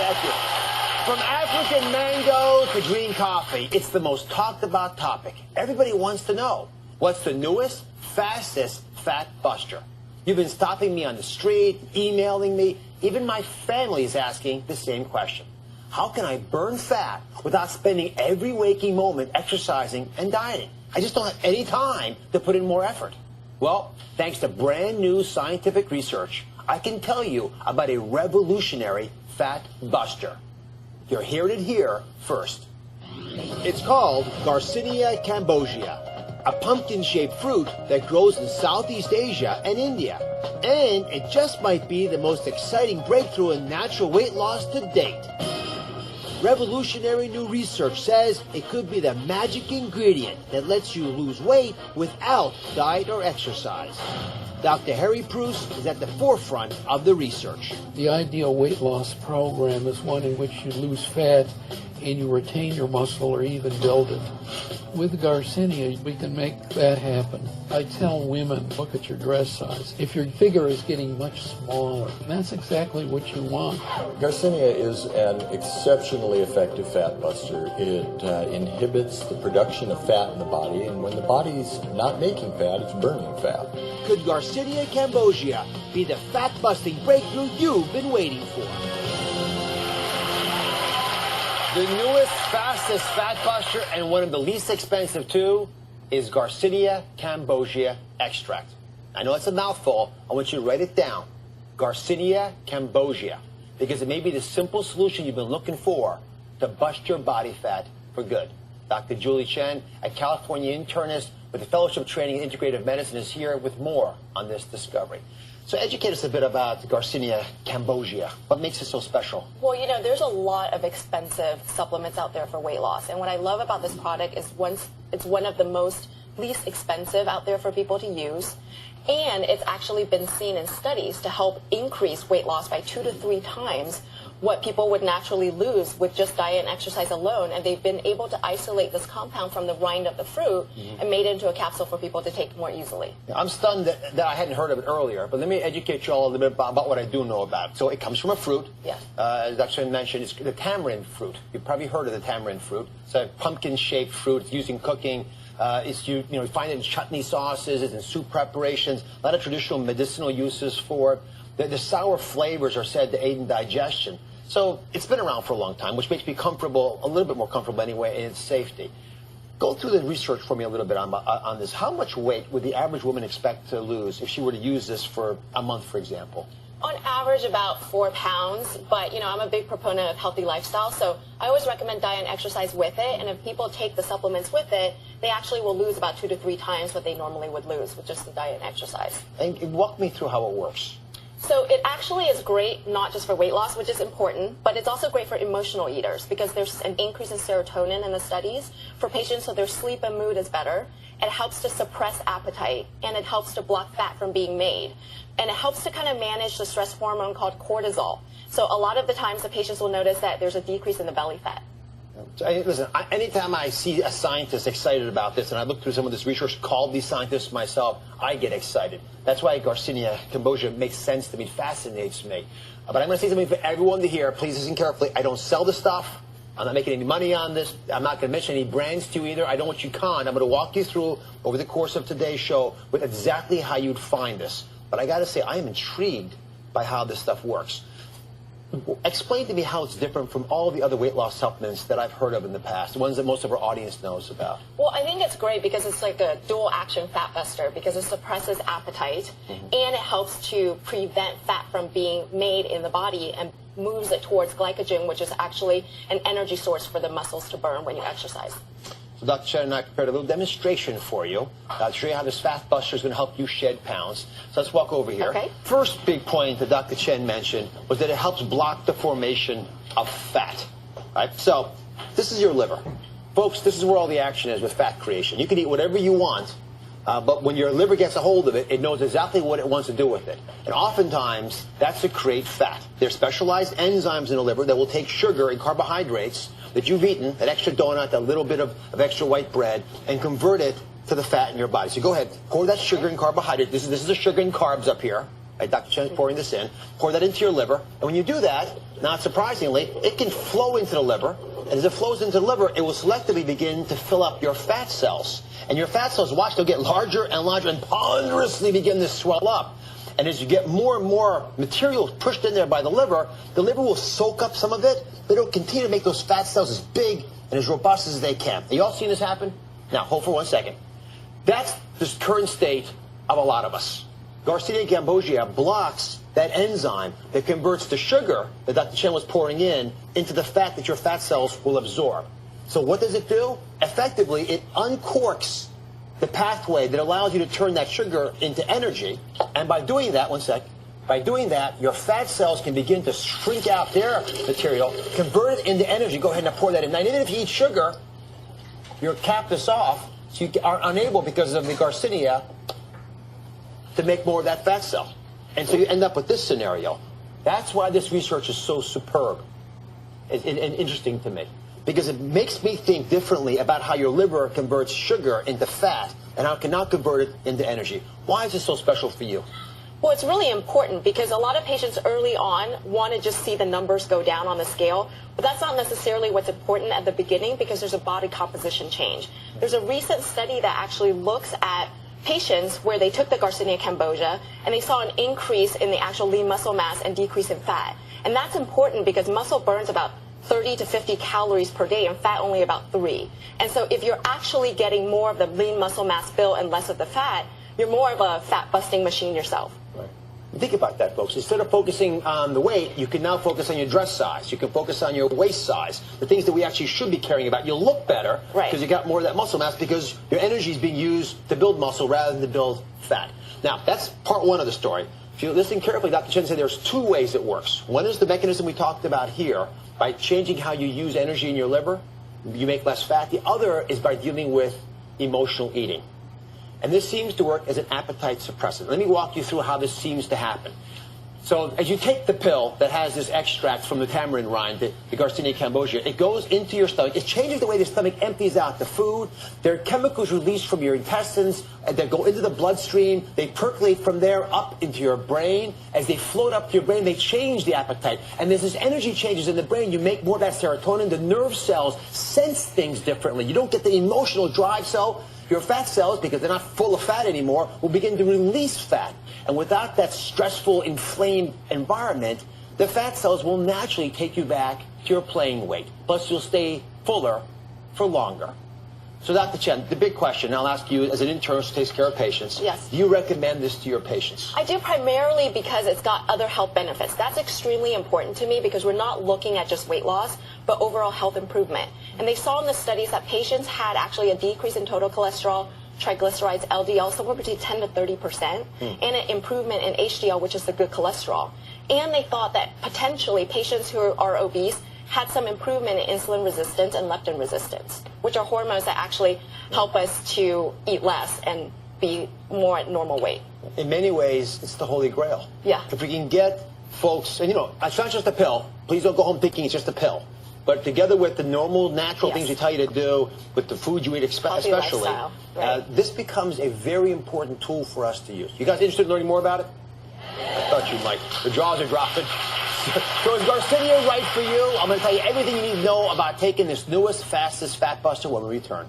Thank you. From African mango to green coffee, it's the most talked about topic. Everybody wants to know, what's the newest, fastest fat buster? You've been stopping me on the street, emailing me. Even my family is asking the same question. How can I burn fat without spending every waking moment exercising and dieting? I just don't have any time to put in more effort. Well, thanks to brand new scientific research, I can tell you about a revolutionary fat buster. You're hearing it here first. It's called Garcinia Cambogia, a pumpkin-shaped fruit that grows in Southeast Asia and India. And it just might be the most exciting breakthrough in natural weight loss to date. Revolutionary new research says it could be the magic ingredient that lets you lose weight without diet or exercise. Dr. Harry Preuss is at the forefront of the research. The ideal weight loss program is one in which you lose fat and you retain your muscle or even build it. With Garcinia, we can make that happen. I tell women, look at your dress size. If your figure is getting much smaller, that's exactly what you want. Garcinia is an exceptionally effective fat buster. It inhibits the production of fat in the body, and when the body's not making fat, it's burning fat. Could Garcinia Cambogia be the fat-busting breakthrough you've been waiting for? The newest, fastest fat buster, and one of the least expensive too, is Garcinia Cambogia extract. I know it's a mouthful. I want you to write it down. Garcinia Cambogia, because it may be the simple solution you've been looking for to bust your body fat for good. Dr. Julie Chen, a California internist with a fellowship training in integrative medicine, is here with more on this discovery. So educate us a bit about Garcinia Cambogia. What makes it so special? Well, you know, there's a lot of expensive supplements out there for weight loss. And what I love about this product is it's one of the most least expensive out there for people to use. And it's actually been seen in studies to help increase weight loss by 2 to 3 times what people would naturally lose with just diet and exercise alone. And they've been able to isolate this compound from the rind of the fruit and made it into a capsule for people to take more easily. I'm stunned that I hadn't heard of it earlier, but let me educate you all a little bit about what I do know about it. So it comes from a fruit. Yes. As Dr. Chen mentioned, it's the tamarind fruit. You've probably heard of the tamarind fruit. It's a pumpkin-shaped fruit. It's used in cooking. You find it in chutney sauces, it's in soup preparations, a lot of traditional medicinal uses for it. The sour flavors are said to aid in digestion. So it's been around for a long time, which makes me comfortable, a little bit more comfortable anyway, in its safety. Go through the research for me a little bit on this. How much weight would the average woman expect to lose if she were to use this for a month, for example? On average, about 4 pounds, but I'm a big proponent of healthy lifestyle, so I always recommend diet and exercise with it, and if people take the supplements with it, they actually will lose about 2 to 3 times what they normally would lose with just the diet and exercise. And walk me through how it works. So it actually is great not just for weight loss, which is important, but it's also great for emotional eaters because there's an increase in serotonin in the studies for patients, so their sleep and mood is better. It helps to suppress appetite, and it helps to block fat from being made. And it helps to kind of manage the stress hormone called cortisol. So a lot of the times the patients will notice that there's a decrease in the belly fat. So, listen, anytime I see a scientist excited about this, and I look through some of this research, called these scientists myself, I get excited. That's why Garcinia Cambogia makes sense to me, fascinates me. But I'm going to say something for everyone to hear. Please listen carefully. I don't sell the stuff. I'm not making any money on this. I'm not going to mention any brands to you either. I don't want you con. I'm going to walk you through, over the course of today's show, with exactly how you'd find this. But I got to say, I am intrigued by how this stuff works. Explain to me how it's different from all the other weight loss supplements that I've heard of in the past, the ones that most of our audience knows about. Well, I think it's great because it's like a dual action fat buster because it suppresses appetite and it helps to prevent fat from being made in the body and moves it towards glycogen, which is actually an energy source for the muscles to burn when you exercise. So Dr. Chen and I prepared a little demonstration for you to show you how this fat buster is going to help you shed pounds. So let's walk over here. Okay. First big point that Dr. Chen mentioned was that it helps block the formation of fat. Right? So this is your liver. Folks, this is where all the action is with fat creation. You can eat whatever you want, but when your liver gets a hold of it, it knows exactly what it wants to do with it. And oftentimes, that's to create fat. There's specialized enzymes in the liver that will take sugar and carbohydrates that you've eaten, that extra donut, that little bit of extra white bread, and convert it to the fat in your body. So go ahead, pour that sugar and carbohydrate. This is the sugar and carbs up here. Right, Dr. Chen's pouring this in. Pour that into your liver. And when you do that, not surprisingly, it can flow into the liver. And as it flows into the liver, it will selectively begin to fill up your fat cells. And your fat cells, watch, they'll get larger and larger and ponderously begin to swell up. And as you get more and more material pushed in there by the liver will soak up some of it, but it'll continue to make those fat cells as big and as robust as they can. Have you all seen this happen? Now, hold for 1 second. That's the current state of a lot of us. Garcinia Cambogia blocks that enzyme that converts the sugar that Dr. Chen was pouring in into the fat that your fat cells will absorb. So what does it do? Effectively, it uncorks the pathway that allows you to turn that sugar into energy. And by doing that, by doing that, your fat cells can begin to shrink out their material, convert it into energy. Go ahead and pour that in. Now, even if you eat sugar, you're capped this off, so you are unable, because of the Garcinia, to make more of that fat cell. And so you end up with this scenario. That's why this research is so superb and interesting to me, because it makes me think differently about how your liver converts sugar into fat and how it can now convert it into energy. Why is this so special for you? Well, it's really important because a lot of patients early on want to just see the numbers go down on the scale, but that's not necessarily what's important at the beginning, because there's a body composition change. There's a recent study that actually looks at patients where they took the Garcinia Cambogia and they saw an increase in the actual lean muscle mass and decrease in fat. And that's important because muscle burns about 30 to 50 calories per day and fat only about 3. And so if you're actually getting more of the lean muscle mass built and less of the fat, you're more of a fat busting machine yourself. Right. Think about that, folks. Instead of focusing on the weight, you can now focus on your dress size. You can focus on your waist size, the things that we actually should be caring about. You'll look better because you got more of that muscle mass, because your energy is being used to build muscle rather than to build fat. Now, that's part one of the story. If you listen carefully, Dr. Chen said there's 2 ways it works. One is the mechanism we talked about here. By changing how you use energy in your liver, you make less fat. The other is by dealing with emotional eating. And this seems to work as an appetite suppressant. Let me walk you through how this seems to happen. So as you take the pill that has this extract from the tamarind rind, the Garcinia Cambogia, it goes into your stomach. It changes the way the stomach empties out the food. There are chemicals released from your intestines that go into the bloodstream. They percolate from there up into your brain. As they float up to your brain, they change the appetite. And there's this energy changes in the brain. You make more of that serotonin. The nerve cells sense things differently. You don't get the emotional drive cell. Your fat cells, because they're not full of fat anymore, will begin to release fat. And without that stressful, inflamed environment, the fat cells will naturally take you back to your playing weight. Plus, you'll stay fuller for longer. So, Dr. Chen, the big question, I'll ask you as an intern who takes care of patients. Yes. Do you recommend this to your patients? I do, primarily because it's got other health benefits. That's extremely important to me because we're not looking at just weight loss, but overall health improvement. And they saw in the studies that patients had actually a decrease in total cholesterol, triglycerides, LDL, somewhere between 10 to 30%, and an improvement in HDL, which is the good cholesterol. And they thought that potentially patients who are obese had some improvement in insulin resistance and leptin resistance, which are hormones that actually help us to eat less and be more at normal weight. In many ways, it's the holy grail. Yeah. If we can get folks, and it's not just a pill. Please don't go home thinking it's just a pill. But together with the normal, natural things we tell you to do, with the food you eat especially, this becomes a very important tool for us to use. You guys interested in learning more about it? I thought you might. The jaws are dropping. So is Garcinia right for you? I'm going to tell you everything you need to know about taking this newest, fastest fat buster when we return.